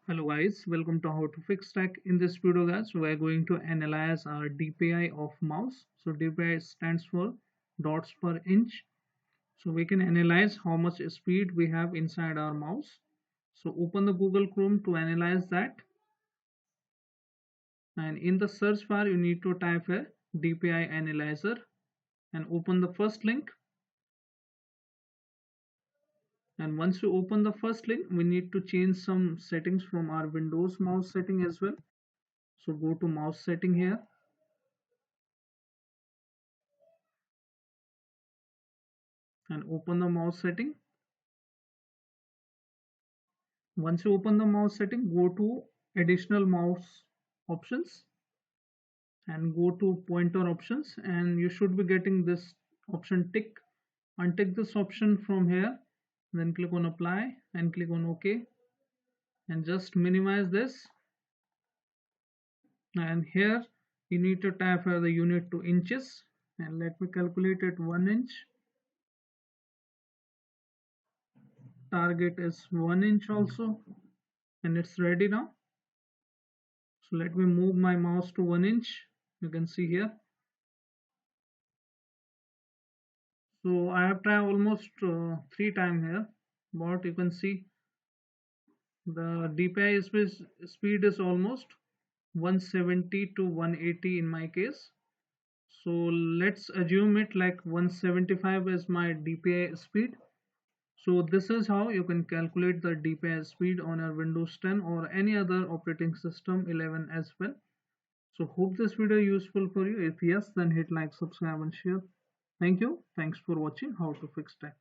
Hello guys, welcome to How to Fix Tech. In this video guys, we are going to analyze our DPI of mouse. So DPI stands for dots per inch. So we can analyze how much speed we have inside our mouse. So open the Google Chrome to analyze that. And in the search bar, you need to type a DPI analyzer and open the first link. And once you open the first link, we need to change some settings from our Windows mouse setting as well. So go to mouse setting here and open the mouse setting. Once you open the mouse setting, go to additional mouse options and go to pointer options, and you should be getting this option tick. Untick this option from here, then click on apply and click on OK, and just minimize this. And here you need to type the unit to inches, and let me calculate it. 1 inch. Target is 1 inch also, and it's ready now. So let me move my mouse to 1 inch. You can see here. So I have tried almost 3 times here, but you can see the DPI speed is almost 170 to 180 in my case. So let's assume it like 175 is my DPI speed. So this is how you can calculate the DPI speed on your Windows 10 or any other operating system 11 as well. So hope this video is useful for you. If yes, then hit like, subscribe and share. Thank you. Thanks for watching How to Fix Tech.